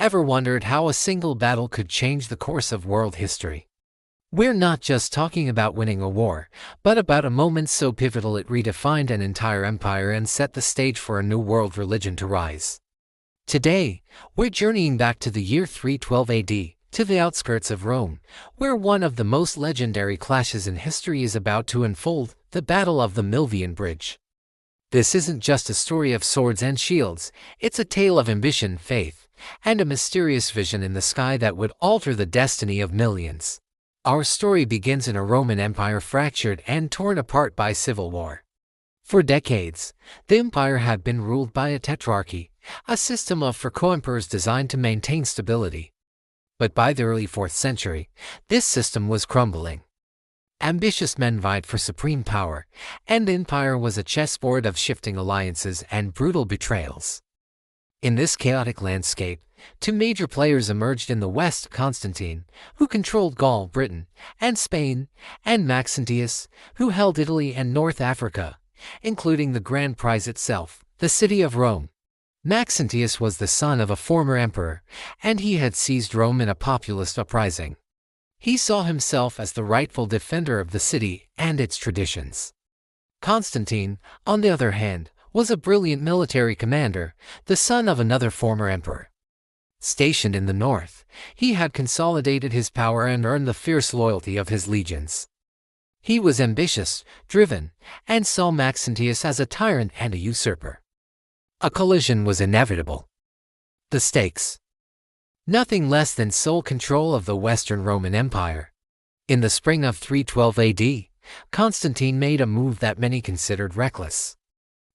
Ever wondered how a single battle could change the course of world history? We're not just talking about winning a war, but about a moment so pivotal it redefined an entire empire and set the stage for a new world religion to rise. Today, we're journeying back to the year 312 AD, to the outskirts of Rome, where one of the most legendary clashes in history is about to unfold, the Battle of the Milvian Bridge. This isn't just a story of swords and shields, it's a tale of ambition, faith, and a mysterious vision in the sky that would alter the destiny of millions. Our story begins in a Roman Empire fractured and torn apart by civil war. For decades, the empire had been ruled by a tetrarchy, a system of four co-emperors designed to maintain stability. But by the early 4th century, this system was crumbling. Ambitious men vied for supreme power, and the empire was a chessboard of shifting alliances and brutal betrayals. In this chaotic landscape, two major players emerged in the West: Constantine, who controlled Gaul, Britain, and Spain, and Maxentius, who held Italy and North Africa, including the grand prize itself, the city of Rome. Maxentius was the son of a former emperor, and he had seized Rome in a populist uprising. He saw himself as the rightful defender of the city and its traditions. Constantine, on the other hand, was a brilliant military commander, the son of another former emperor. Stationed in the north, he had consolidated his power and earned the fierce loyalty of his legions. He was ambitious, driven, and saw Maxentius as a tyrant and a usurper. A collision was inevitable. The stakes: nothing less than sole control of the Western Roman Empire. In the spring of 312 AD, Constantine made a move that many considered reckless.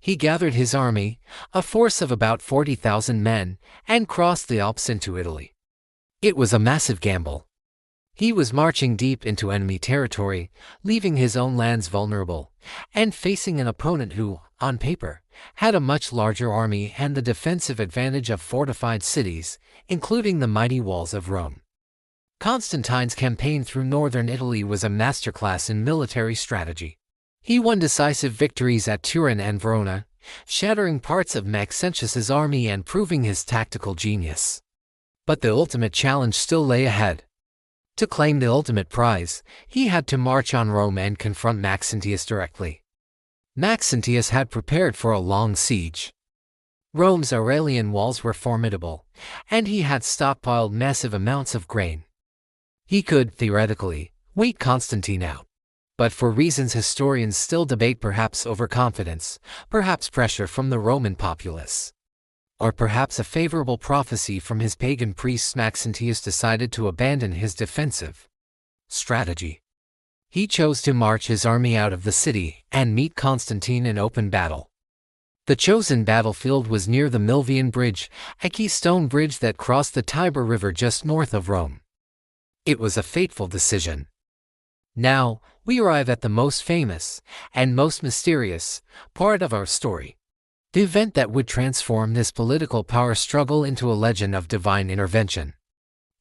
He gathered his army, a force of about 40,000 men, and crossed the Alps into Italy. It was a massive gamble. He was marching deep into enemy territory, leaving his own lands vulnerable, and facing an opponent who, on paper, had a much larger army and the defensive advantage of fortified cities, including the mighty walls of Rome. Constantine's campaign through northern Italy was a masterclass in military strategy. He won decisive victories at Turin and Verona, shattering parts of Maxentius's army and proving his tactical genius. But the ultimate challenge still lay ahead. To claim the ultimate prize, he had to march on Rome and confront Maxentius directly. Maxentius had prepared for a long siege. Rome's Aurelian walls were formidable, and he had stockpiled massive amounts of grain. He could, theoretically, wait Constantine out. But for reasons historians still debate, perhaps overconfidence, perhaps pressure from the Roman populace, or perhaps a favorable prophecy from his pagan priests, Maxentius decided to abandon his defensive strategy. He chose to march his army out of the city and meet Constantine in open battle. The chosen battlefield was near the Milvian Bridge, a keystone bridge that crossed the Tiber River just north of Rome. It was a fateful decision. Now, we arrive at the most famous and most mysterious part of our story. The event that would transform this political power struggle into a legend of divine intervention.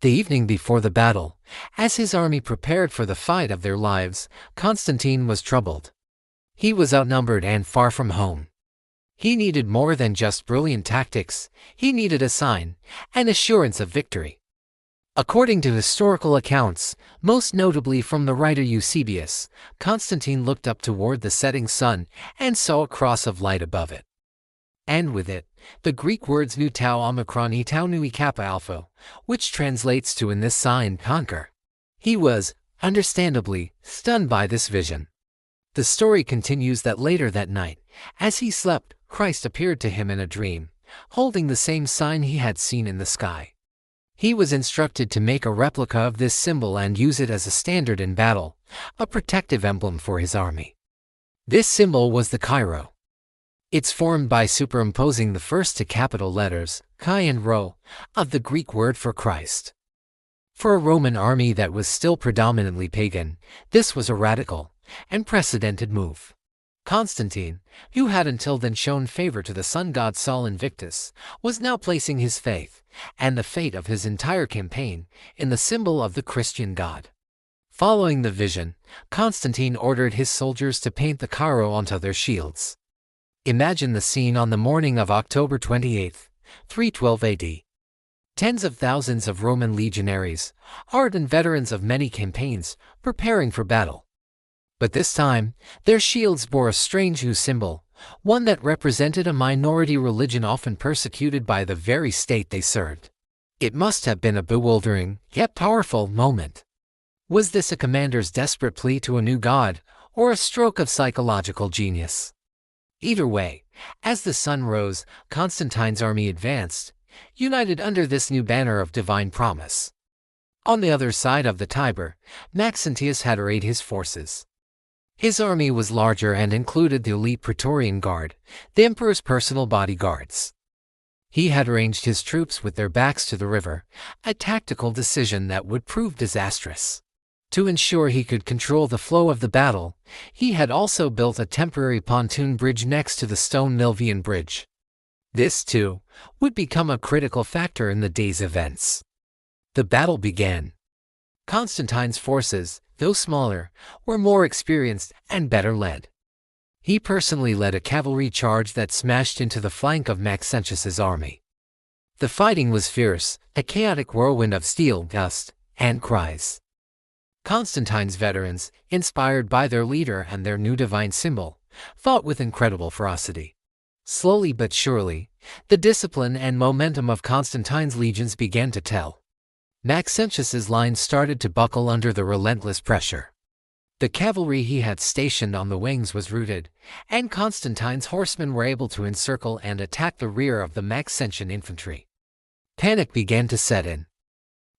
The evening before the battle, as his army prepared for the fight of their lives, Constantine was troubled. He was outnumbered and far from home. He needed more than just brilliant tactics, he needed a sign, an assurance of victory. According to historical accounts, most notably from the writer Eusebius, Constantine looked up toward the setting sun and saw a cross of light above it. And with it, the Greek words nu tau omicron e tau nui kappa alpha, which translates to "in this sign, conquer." He was, understandably, stunned by this vision. The story continues that later that night, as he slept, Christ appeared to him in a dream, holding the same sign he had seen in the sky. He was instructed to make a replica of this symbol and use it as a standard in battle, a protective emblem for his army. This symbol was the Chi-Rho. It's formed by superimposing the first two capital letters, Chi and Rho, of the Greek word for Christ. For a Roman army that was still predominantly pagan, this was a radical, unprecedented move. Constantine, who had until then shown favor to the sun god Sol Invictus, was now placing his faith, and the fate of his entire campaign, in the symbol of the Christian God. Following the vision, Constantine ordered his soldiers to paint the Chi-Rho onto their shields. Imagine the scene on the morning of October 28, 312 AD. Tens of thousands of Roman legionaries, ardent veterans of many campaigns, preparing for battle. But this time, their shields bore a strange new symbol, one that represented a minority religion often persecuted by the very state they served. It must have been a bewildering, yet powerful, moment. Was this a commander's desperate plea to a new god, or a stroke of psychological genius? Either way, as the sun rose, Constantine's army advanced, united under this new banner of divine promise. On the other side of the Tiber, Maxentius had arrayed his forces. His army was larger and included the elite Praetorian Guard, the emperor's personal bodyguards. He had arranged his troops with their backs to the river, a tactical decision that would prove disastrous. To ensure he could control the flow of the battle, he had also built a temporary pontoon bridge next to the stone Milvian Bridge. This, too, would become a critical factor in the day's events. The battle began. Constantine's forces, though smaller, were more experienced and better led. He personally led a cavalry charge that smashed into the flank of Maxentius's army. The fighting was fierce, a chaotic whirlwind of steel, dust, and cries. Constantine's veterans, inspired by their leader and their new divine symbol, fought with incredible ferocity. Slowly but surely, the discipline and momentum of Constantine's legions began to tell. Maxentius's line started to buckle under the relentless pressure. The cavalry he had stationed on the wings was routed, and Constantine's horsemen were able to encircle and attack the rear of the Maxentian infantry. Panic began to set in.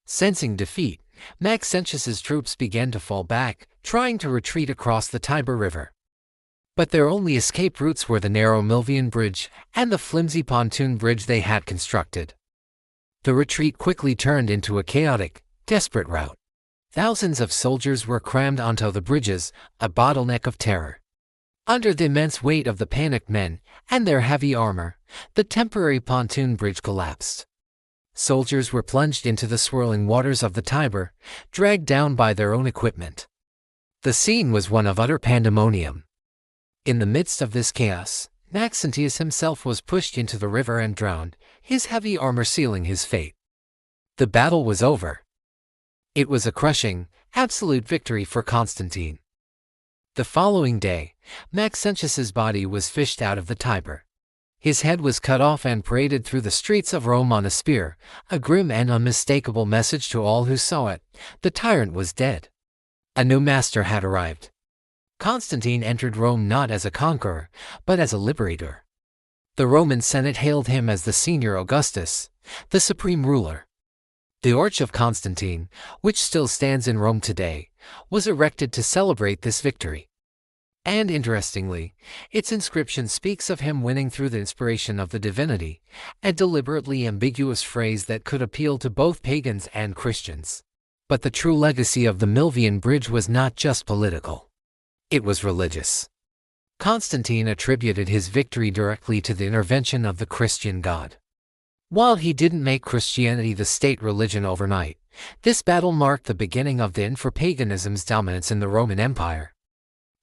Sensing defeat, Maxentius's troops began to fall back, trying to retreat across the Tiber River. But their only escape routes were the narrow Milvian Bridge and the flimsy pontoon bridge they had constructed. The retreat quickly turned into a chaotic, desperate rout. Thousands of soldiers were crammed onto the bridges, a bottleneck of terror. Under the immense weight of the panicked men and their heavy armor, the temporary pontoon bridge collapsed. Soldiers were plunged into the swirling waters of the Tiber, dragged down by their own equipment. The scene was one of utter pandemonium. In the midst of this chaos, Maxentius himself was pushed into the river and drowned, his heavy armor sealing his fate. The battle was over. It was a crushing, absolute victory for Constantine. The following day, Maxentius's body was fished out of the Tiber. His head was cut off and paraded through the streets of Rome on a spear, a grim and unmistakable message to all who saw it: the tyrant was dead. A new master had arrived. Constantine entered Rome not as a conqueror, but as a liberator. The Roman Senate hailed him as the Senior Augustus, the supreme ruler. The Arch of Constantine, which still stands in Rome today, was erected to celebrate this victory. And interestingly, its inscription speaks of him winning through the inspiration of the divinity, a deliberately ambiguous phrase that could appeal to both pagans and Christians. But the true legacy of the Milvian Bridge was not just political. It was religious. Constantine attributed his victory directly to the intervention of the Christian God. While he didn't make Christianity the state religion overnight, this battle marked the beginning of the end for paganism's dominance in the Roman Empire.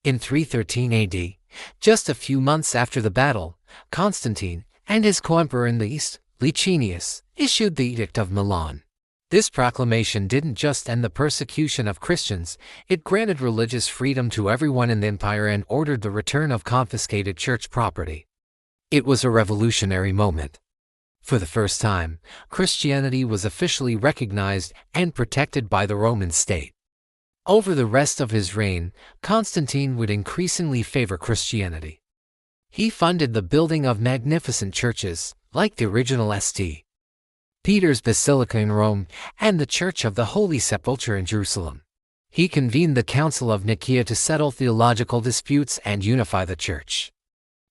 In 313 AD, just a few months after the battle, Constantine and his co-emperor in the east, Licinius, issued the Edict of Milan. This proclamation didn't just end the persecution of Christians, it granted religious freedom to everyone in the empire and ordered the return of confiscated church property. It was a revolutionary moment. For the first time, Christianity was officially recognized and protected by the Roman state. Over the rest of his reign, Constantine would increasingly favor Christianity. He funded the building of magnificent churches, like the original St. Peter's Basilica in Rome and the Church of the Holy Sepulchre in Jerusalem. He convened the Council of Nicaea to settle theological disputes and unify the Church.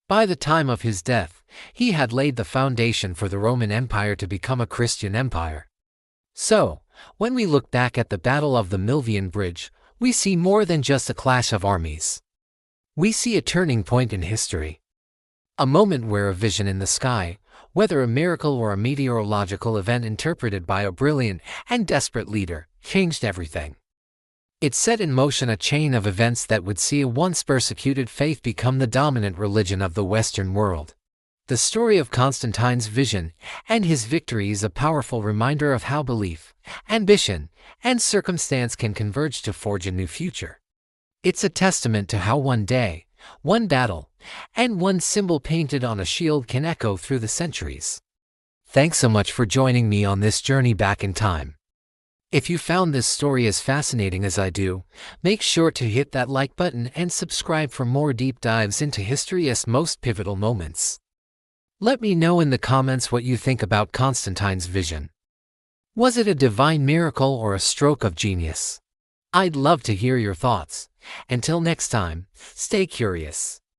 By the time of his death, he had laid the foundation for the Roman Empire to become a Christian empire. So, when we look back at the Battle of the Milvian Bridge, we see more than just a clash of armies. We see a turning point in history. A moment where a vision in the sky, whether a miracle or a meteorological event interpreted by a brilliant and desperate leader, changed everything. It set in motion a chain of events that would see a once persecuted faith become the dominant religion of the Western world. The story of Constantine's vision and his victory is a powerful reminder of how belief, ambition, and circumstance can converge to forge a new future. It's a testament to how one day, one battle, and one symbol painted on a shield can echo through the centuries. Thanks so much for joining me on this journey back in time. If you found this story as fascinating as I do, make sure to hit that like button and subscribe for more deep dives into history's most pivotal moments. Let me know in the comments what you think about Constantine's vision. Was it a divine miracle or a stroke of genius? I'd love to hear your thoughts. Until next time, stay curious.